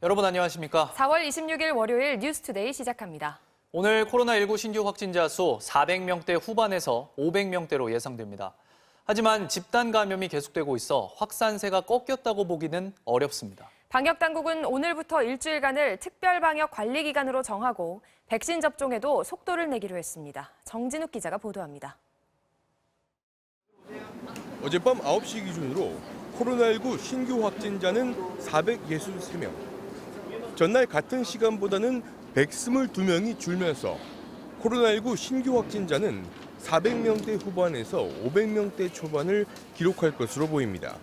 여러분 안녕하십니까? 4월 26일 월요일 뉴스투데이 시작합니다. 오늘 코로나19 신규 확진자 수 400명대 후반에서 500명대로 예상됩니다. 하지만 집단 감염이 계속되고 있어 확산세가 꺾였다고 보기는 어렵습니다. 방역당국은 오늘부터 일주일간을 특별방역관리기간으로 정하고 백신 접종에도 속도를 내기로 했습니다. 정진욱 기자가 보도합니다. 어젯밤 9시 기준으로 코로나19 신규 확진자는 463명. 전날 같은 시간보다는 122명이 줄면서 코로나19 신규 확진자는 400명대 후반에서 500명대 초반을 기록할 것으로 보입니다.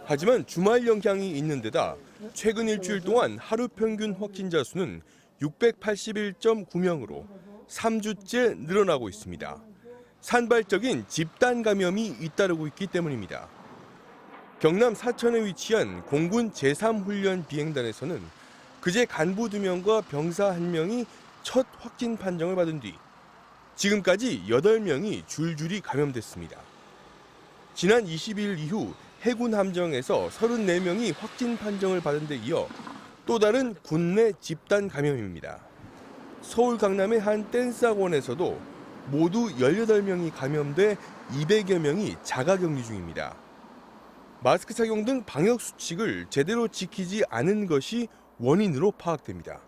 하지만 주말 영향이 있는 데다 최근 일주일 동안 하루 평균 확진자 수는 681.9명으로 3주째 늘어나고 있습니다. 산발적인 집단 감염이 잇따르고 있기 때문입니다. 경남 사천에 위치한 공군 제3훈련 비행단에서는 그제 간부 2명과 병사 1명이 첫 확진 판정을 받은 뒤 지금까지 8명이 줄줄이 감염됐습니다. 지난 22일 이후 해군 함정에서 34명이 확진 판정을 받은 데 이어 또 다른 군내 집단 감염입니다. 서울 강남의 한 댄스 학원에서도 모두 18명이 감염돼 200여 명이 자가격리 중입니다. 마스크 착용 등 방역 수칙을 제대로 지키지 않은 것이 원인으로 파악됩니다.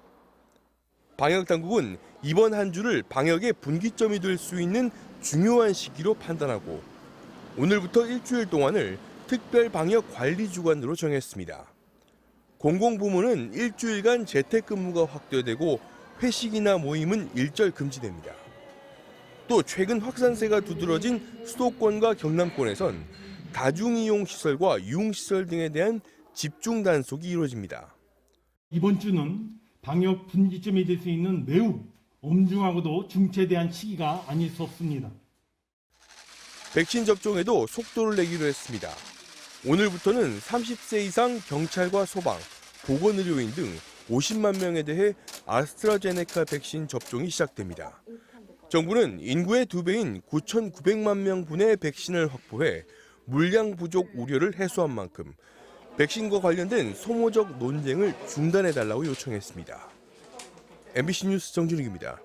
방역당국은 이번 한 주를 방역의 분기점이 될 수 있는 중요한 시기로 판단하고 오늘부터 일주일 동안을 특별방역관리주간으로 정했습니다. 공공부문은 일주일간 재택근무가 확대되고 회식이나 모임은 일절 금지됩니다. 또 최근 확산세가 두드러진 수도권과 경남권에선 다중이용시설과 유흥시설 등에 대한 집중 단속이 이루어집니다. 이번 주는 방역 분기점이 될 수 있는 매우 엄중하고도 중체대한 시기가 아닐 수 없습니다. 백신 접종에도 속도를 내기로 했습니다. 오늘부터는 30세 이상 경찰과 소방, 보건의료인 등 50만 명에 대해 아스트라제네카 백신 접종이 시작됩니다. 정부는 인구의 2배인 9,900만 명분의 백신을 확보해 물량 부족 우려를 해소한 만큼 백신과 관련된 소모적 논쟁을 중단해달라고 요청했습니다. MBC 뉴스 정준익입니다.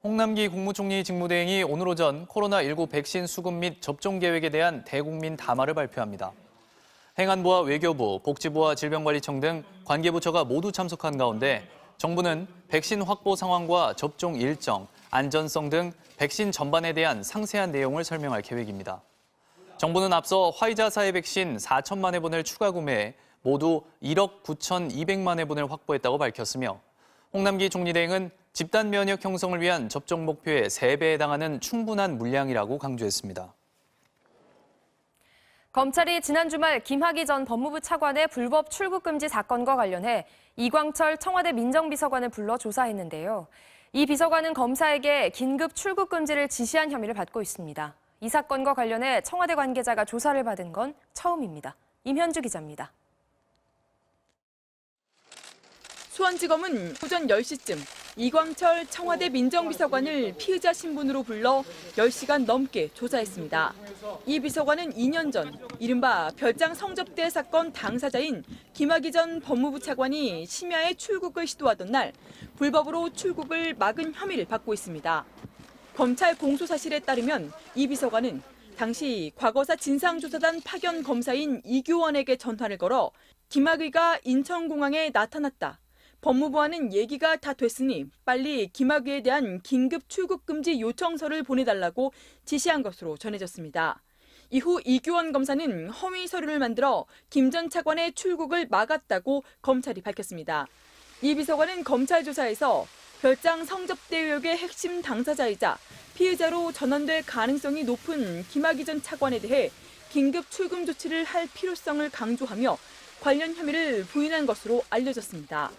홍남기 국무총리 직무대행이 오늘 오전 코로나19 백신 수급 및 접종 계획에 대한 대국민 담화를 발표합니다. 행안부와 외교부, 복지부와 질병관리청 등 관계부처가 모두 참석한 가운데 정부는 백신 확보 상황과 접종 일정, 안전성 등 백신 전반에 대한 상세한 내용을 설명할 계획입니다. 정부는 앞서 화이자사의 백신 4천만 회분을 추가 구매해 모두 1억 9,200만 회분을 확보했다고 밝혔으며 홍남기 총리 대행은 집단 면역 형성을 위한 접종 목표의 3배에 해당하는 충분한 물량이라고 강조했습니다. 검찰이 지난 주말 김학의 전 법무부 차관의 불법 출국 금지 사건과 관련해 이광철 청와대 민정비서관을 불러 조사했는데요. 이 비서관은 검사에게 긴급 출국 금지를 지시한 혐의를 받고 있습니다. 이 사건과 관련해 청와대 관계자가 조사를 받은 건 처음입니다. 임현주 기자입니다. 수원지검은 오전 10시쯤 이광철 청와대 민정비서관을 피의자 신분으로 불러 10시간 넘게 조사했습니다. 이 비서관은 2년 전 이른바 별장 성접대 사건 당사자인 김학의 전 법무부 차관이 심야에 출국을 시도하던 날 불법으로 출국을 막은 혐의를 받고 있습니다. 검찰 공소사실에 따르면 이 비서관은 당시 과거사 진상조사단 파견 검사인 이규원에게 전화를 걸어 김학의가 인천공항에 나타났다. 법무부와는 얘기가 다 됐으니 빨리 김학의에 대한 긴급 출국 금지 요청서를 보내달라고 지시한 것으로 전해졌습니다. 이후 이규원 검사는 허위 서류를 만들어 김 전 차관의 출국을 막았다고 검찰이 밝혔습니다. 이 비서관은 검찰 조사에서 별장 성접대 의혹의 핵심 당사자이자 피의자로 전환될 가능성이 높은 김학의 전 차관에 대해 긴급 출금 조치를 할 필요성을 강조하며 관련 혐의를 부인한 것으로 알려졌습니다.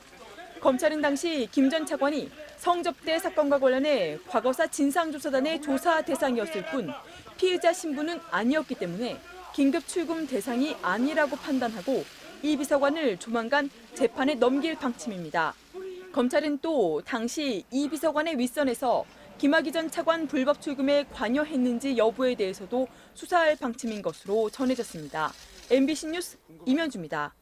검찰은 당시 김 전 차관이 성접대 사건과 관련해 과거사 진상조사단의 조사 대상이었을 뿐 피의자 신분은 아니었기 때문에 긴급 출금 대상이 아니라고 판단하고 이 비서관을 조만간 재판에 넘길 방침입니다. 검찰은 또 당시 이 비서관의 윗선에서 김학의 전 차관 불법 출금에 관여했는지 여부에 대해서도 수사할 방침인 것으로 전해졌습니다. MBC 뉴스 임현주입니다.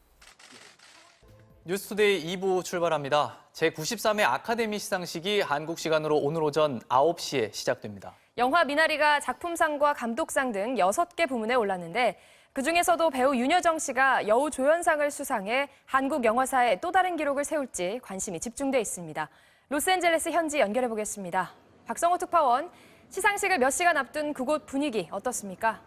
뉴스투데이 2부 출발합니다. 제93회 아카데미 시상식이 한국 시간으로 오늘 오전 9시에 시작됩니다. 영화 미나리가 작품상과 감독상 등 6개 부문에 올랐는데 그중에서도 배우 윤여정 씨가 여우 조연상을 수상해 한국 영화사에 또 다른 기록을 세울지 관심이 집중돼 있습니다. 로스앤젤레스 현지 연결해 보겠습니다. 박성호 특파원, 시상식을 몇 시간 앞둔 그곳 분위기 어떻습니까?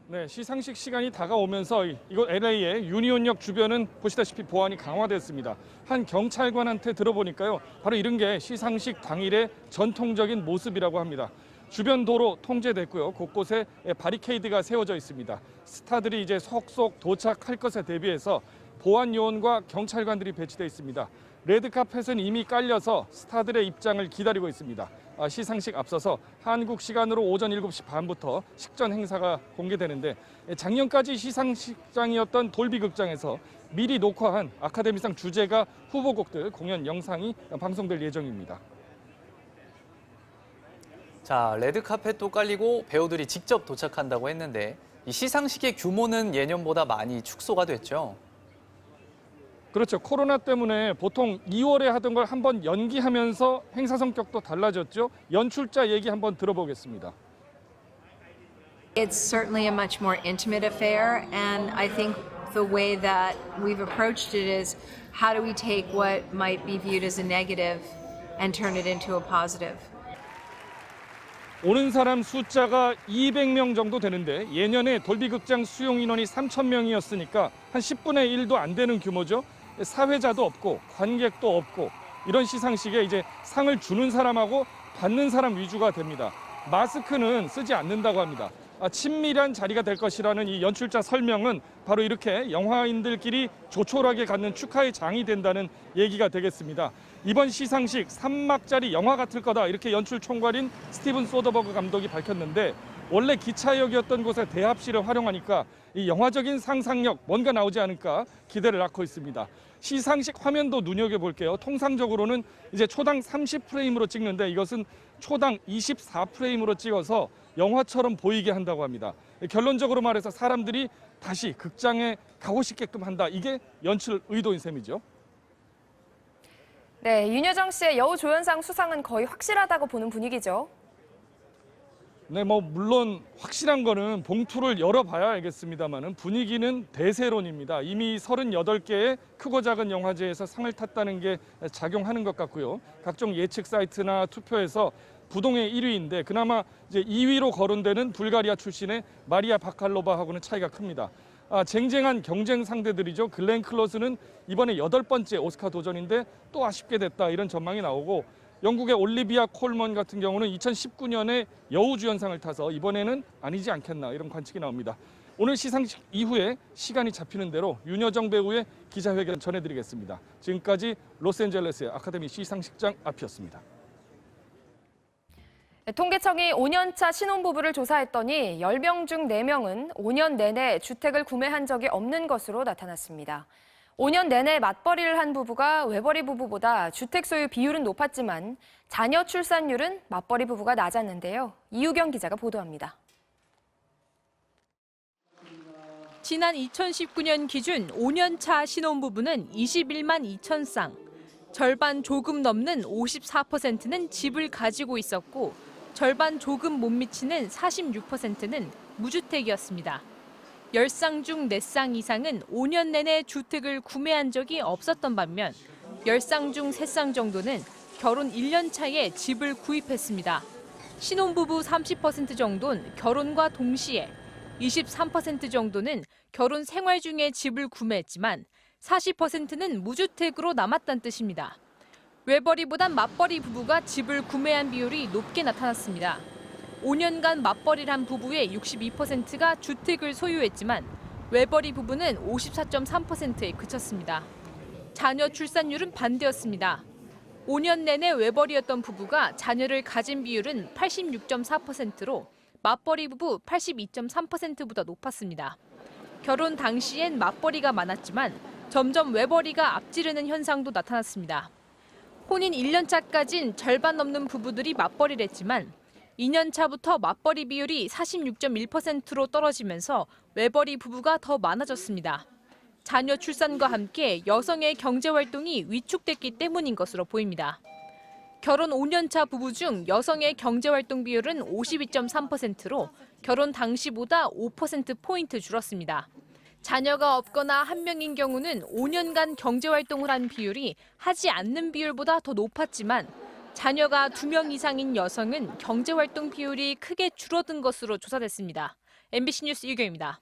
네, 시상식 시간이 다가오면서 이곳 LA의 유니온역 주변은 보시다시피 보안이 강화됐습니다. 한 경찰관한테 들어보니까요, 바로 이런 게 시상식 당일의 전통적인 모습이라고 합니다. 주변 도로 통제됐고요, 곳곳에 바리케이드가 세워져 있습니다. 스타들이 이제 속속 도착할 것에 대비해서 보안 요원과 경찰관들이 배치돼 있습니다. 레드카펫은 이미 깔려서 스타들의 입장을 기다리고 있습니다. 시상식 앞서서 한국 시간으로 오전 7시 반부터 식전 행사가 공개되는데 작년까지 시상식장이었던 돌비극장에서 미리 녹화한 아카데미상 주제가 후보곡들 공연 영상이 방송될 예정입니다. 자, 레드카펫도 깔리고 배우들이 직접 도착한다고 했는데 이 시상식의 규모는 예년보다 많이 축소가 됐죠. 그렇죠. 코로나 때문에 보통 2월에 하던 걸 한번 연기하면서 행사 성격도 달라졌죠. 연출자 얘기 한번 들어보겠습니다. It's certainly a much more intimate affair, and I think the way that we've approached it is how do we take what might be viewed as a negative and turn it into a positive. 오는 사람 숫자가 200명 정도 되는데 예년에 돌비극장 수용 인원이 3,000명이었으니까 한 10분의 1도 안 되는 규모죠. 사회자도 없고 관객도 없고 이런 시상식에 이제 상을 주는 사람하고 받는 사람 위주가 됩니다. 마스크는 쓰지 않는다고 합니다. 친밀한 자리가 될 것이라는 이 연출자 설명은 바로 이렇게 영화인들끼리 조촐하게 갖는 축하의 장이 된다는 얘기가 되겠습니다. 이번 시상식 3막짜리 영화 같을 거다 이렇게 연출 총괄인 스티븐 소더버그 감독이 밝혔는데 원래 기차역이었던 곳에 대합실을 활용하니까 이 영화적인 상상력 뭔가 나오지 않을까 기대를 낳고 있습니다. 시상식 화면도 눈여겨볼게요. 통상적으로는 이제 초당 30프레임으로 찍는데 이것은 초당 24프레임으로 찍어서 영화처럼 보이게 한다고 합니다. 결론적으로 말해서 사람들이 다시 극장에 가고 싶게끔 한다. 이게 연출 의도인 셈이죠. 네, 윤여정 씨의 여우 조연상 수상은 거의 확실하다고 보는 분위기죠. 네, 물론 확실한 거는 봉투를 열어봐야 알겠습니다만은 분위기는 대세론입니다. 이미 38개의 크고 작은 영화제에서 상을 탔다는 게 작용하는 것 같고요. 각종 예측 사이트나 투표에서 부동의 1위인데 그나마 이제 2위로 거론되는 불가리아 출신의 마리아 바칼로바하고는 차이가 큽니다. 쟁쟁한 경쟁 상대들이죠. 글렌 클로스는 이번에 8번째 오스카 도전인데 또 아쉽게 됐다 이런 전망이 나오고 영국의 올리비아 콜먼 같은 경우는 2019년에 여우주연상을 타서 이번에는 아니지 않겠나 이런 관측이 나옵니다. 오늘 시상식 이후에 시간이 잡히는 대로 윤여정 배우의 기자회견 전해드리겠습니다. 지금까지 로스앤젤레스의 아카데미 시상식장 앞이었습니다. 통계청이 5년차 신혼부부를 조사했더니 10명 중 4명은 5년 내내 주택을 구매한 적이 없는 것으로 나타났습니다. 5년 내내 맞벌이를 한 부부가 외벌이 부부보다 주택 소유 비율은 높았지만 자녀 출산율은 맞벌이 부부가 낮았는데요. 이유경 기자가 보도합니다. 지난 2019년 기준 5년차 신혼부부는 21만 2천 쌍, 절반 조금 넘는 54%는 집을 가지고 있었고 절반 조금 못 미치는 46%는 무주택이었습니다. 10쌍 중 4쌍 이상은 5년 내내 주택을 구매한 적이 없었던 반면 10쌍 중 3쌍 정도는 결혼 1년 차에 집을 구입했습니다. 신혼부부 30% 정도는 결혼과 동시에 23% 정도는 결혼 생활 중에 집을 구매했지만 40%는 무주택으로 남았다는 뜻입니다. 외벌이보단 맞벌이 부부가 집을 구매한 비율이 높게 나타났습니다. 5년간 맞벌이를 한 부부의 62%가 주택을 소유했지만 외벌이 부부는 54.3%에 그쳤습니다. 자녀 출산율은 반대였습니다. 5년 내내 외벌이였던 부부가 자녀를 가진 비율은 86.4%로 맞벌이 부부 82.3%보다 높았습니다. 결혼 당시엔 맞벌이가 많았지만 점점 외벌이가 앞지르는 현상도 나타났습니다. 혼인 1년 차까진 절반 넘는 부부들이 맞벌이를 했지만 2년 차부터 맞벌이 비율이 46.1%로 떨어지면서 외벌이 부부가 더 많아졌습니다. 자녀 출산과 함께 여성의 경제활동이 위축됐기 때문인 것으로 보입니다. 결혼 5년차 부부 중 여성의 경제활동 비율은 52.3%로 결혼 당시보다 5%포인트 줄었습니다. 자녀가 없거나 한 명인 경우는 5년간 경제활동을 한 비율이 하지 않는 비율보다 더 높았지만 자녀가 2명 이상인 여성은 경제활동 비율이 크게 줄어든 것으로 조사됐습니다. MBC 뉴스 유경입니다.